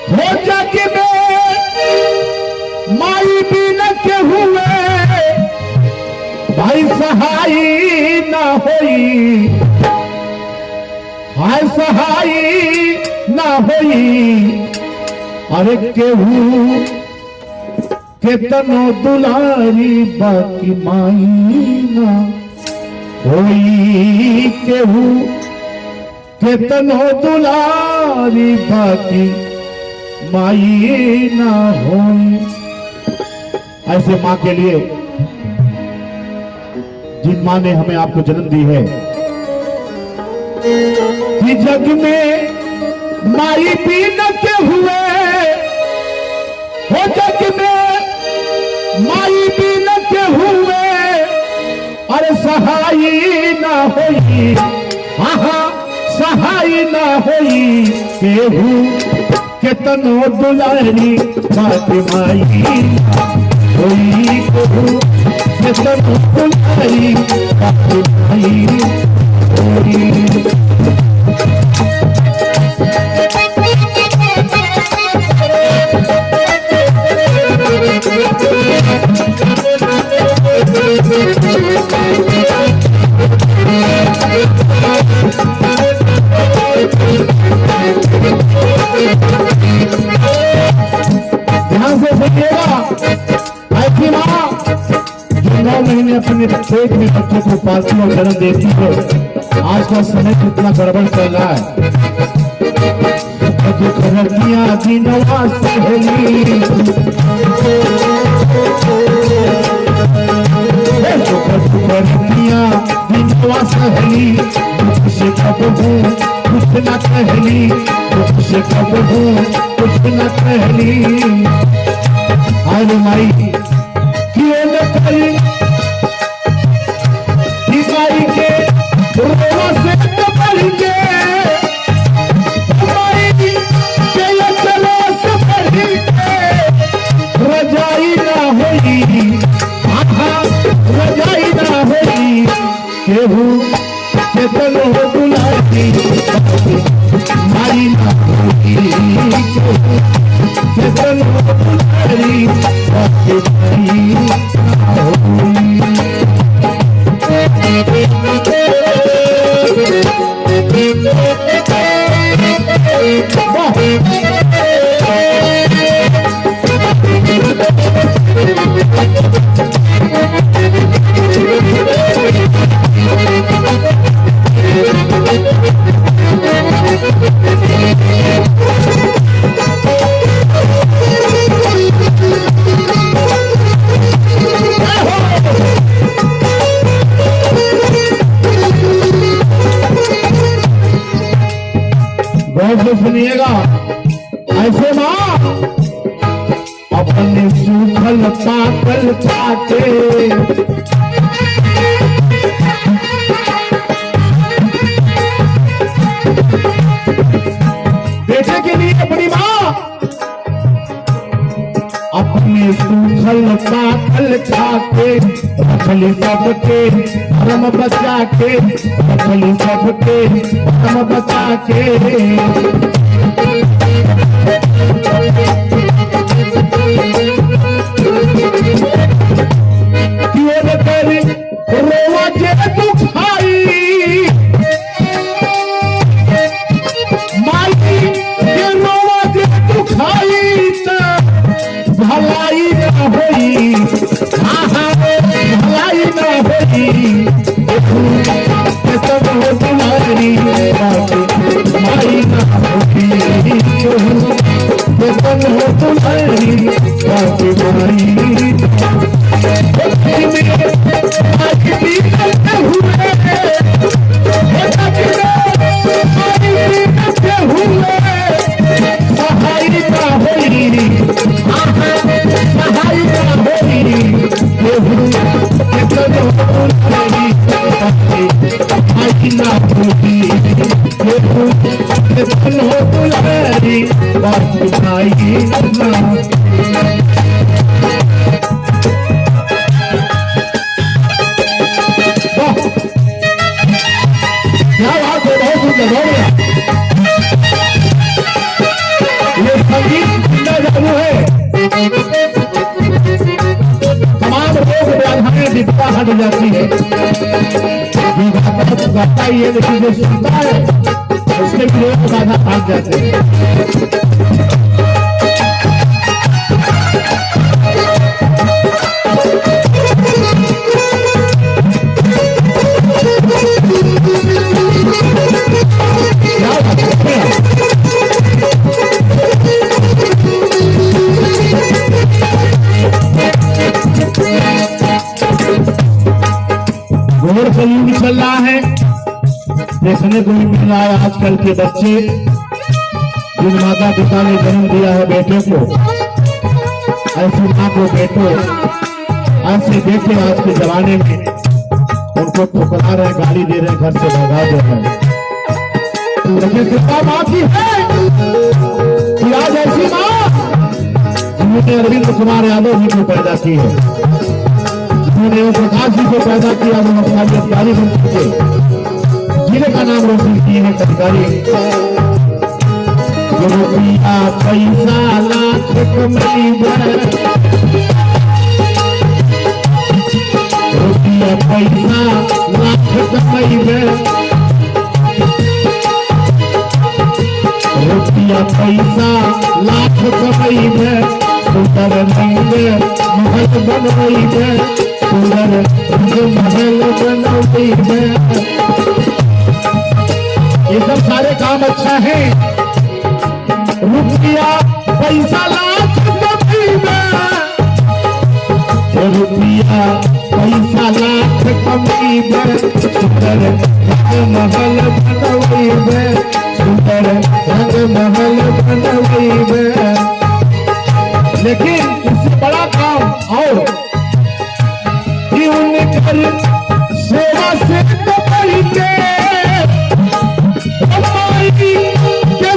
हो जग में माई बिन के हुए भाई सहाय ना होई, हाय सहाय ना होई। अरे केहू केतनो दुलारी बाकी माई ना होई, केहू केतनो दुलारी बाकी माई ना होई। ऐसे मां के लिए जिन मां ने हमें आपको जन्म दी है कि जग में माई बिन के हुए, हो जग में माई बिन के हुए अरे सहाय ना होई, हाँ सहाय ना होई। केहू केतनो दुलारी बात माई होई, केहू केतनो दुलारी बात माई होई। ध्यान से सुनिएगा, ऐसी मां जो 9 महीने अपने पेट में बच्चों को पालती और जन्म देती है। आज का समय कितना गड़बड़ चल रहा है। दुख रतियां दिनवा सहेली, दिनवा सहेली, दुख से कब हूँ कुछ न कहली, दुख से कब हूँ कुछ न कहली। हाय माई क्यों न कही माई के रोवा से बढ़ के, माई के चलो से बढ़ के रजाई ना होई, रजाई ना होई। केहू केतनो दुलारी माई ना होई, केतनो दुलारी माई ना होई। गौर से सुनिएगा, ऐसे मां अपने सूखल पाकल पाके बेटे के लिए अपनी मां अपने सूखल पाकल खाके रखली सबके धर्म बचा के, रखली सबके धर्म बचा के। क्यों न करी रोवा जे तू खाई, माई के रोवा जे तू खाई भलाई न होई, भलाई न होई। सब हो तुम्हारी माई न होई, सब हो तुम्हारी माई। सहाय न होई, सहाय न होई। ये संगीत तमाम रोग व्याधियां विद्या हट जाती है। गाता ही है, लेकिन जो सुनता है उसके भी रोग बाधा भाग जाते हैं। घोर कलयुग चल रहा है, देखने को भी मिल रहा है आजकल के बच्चे जिन माता पिता ने जन्म दिया है बेटे को, ऐसी माँ को बेटो, ऐसे बेटे आज के जमाने में उनको ठुकरा रहे, गाली दे रहे, घर से भगा दे रहे। लेकिन कृपा माँ की है कि आज ऐसी माँ जिन्होंने अरविंद कुमार यादव जी को पैदा की है, उन्होंने प्रकाश जी को पैदा किया, वो अधिकारी बन चुके, जिले का नाम रोशन किए हैं अधिकारी। रुपया पैसा लाख कमैबे, रुपया पैसा लाख कमैबे, रुपया पैसा लाख कमैबे, सुंदर रंग महल बनवैबे, सुंदर रंग महल बनवैबे। ये सब सारे काम अच्छा है। रुपया पैसा लाख कमैबे, रुपया पैसा लाख कमैबे, सुंदर रंग महल बनवैबे, सुंदर रंग महल बनवैबे। लेकिन इससे बड़ा काम और कि उनकर सेवा से कमाई के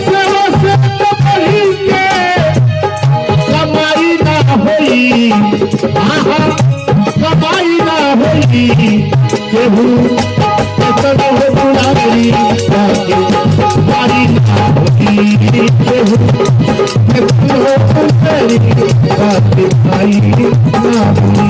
सेवा से कमाई के कमाई ना होई, कमाई ना होई, केहू बुढ़ारी बारी ना होई, केहू भाई ना होई।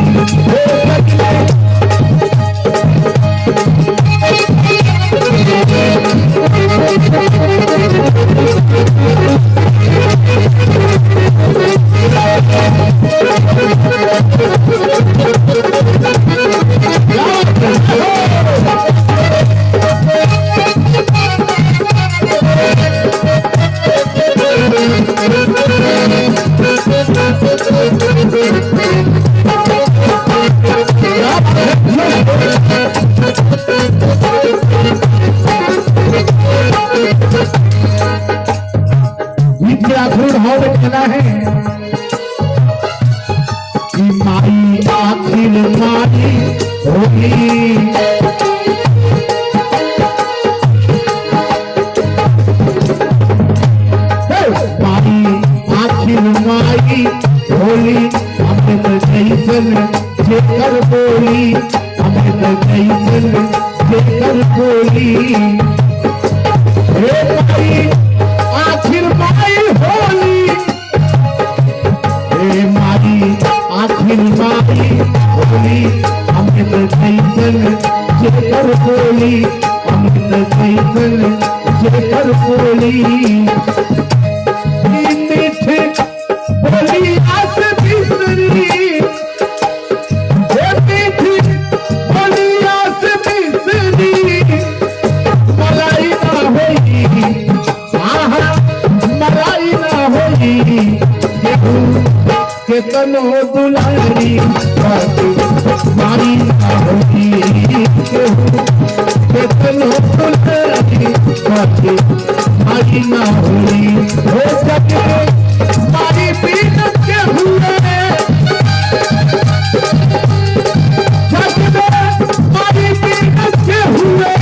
कहना है कि माई आखिर माई होगी, माई आखिर माई होली, अमृत जैसन जेकर बोली, अमृत जैसन जेकर बोली। हे माई आखिर माई होली, हे माई आखिर माई होली, अमृत जैसन जेकर बोली, अमृत जैसन जेकर बोली। मीठे बोली आस बिसरी, मीठी बोली आस बिसरी, मलाई ना होई, मलाई ना होई, केतनो दुलारी मारी ना होई, केतनो दुलारी मारी ना होई। हो सके मारी पीन के हुए, मारी पीन के हुए,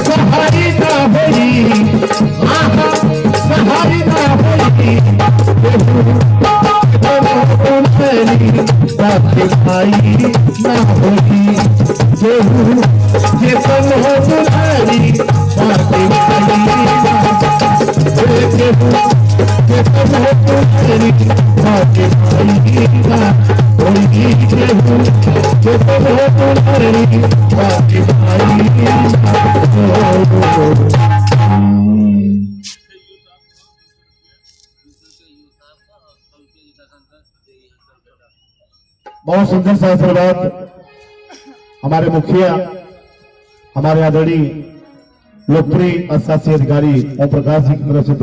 सहारी ना होई, सहारी ना होई, भाई ना होगी, केहू जेतन हो दुलारी, केहू जेतन दुलारी बाटे भाई का कोई केहू जो कबो दुलारी बाटे भाई का। बहुत सुंदर सा आशीर्वाद हमारे मुखिया, हमारे आदरणीय लोकप्रिय शासी अधिकारी ओम प्रकाश जी की तरफ से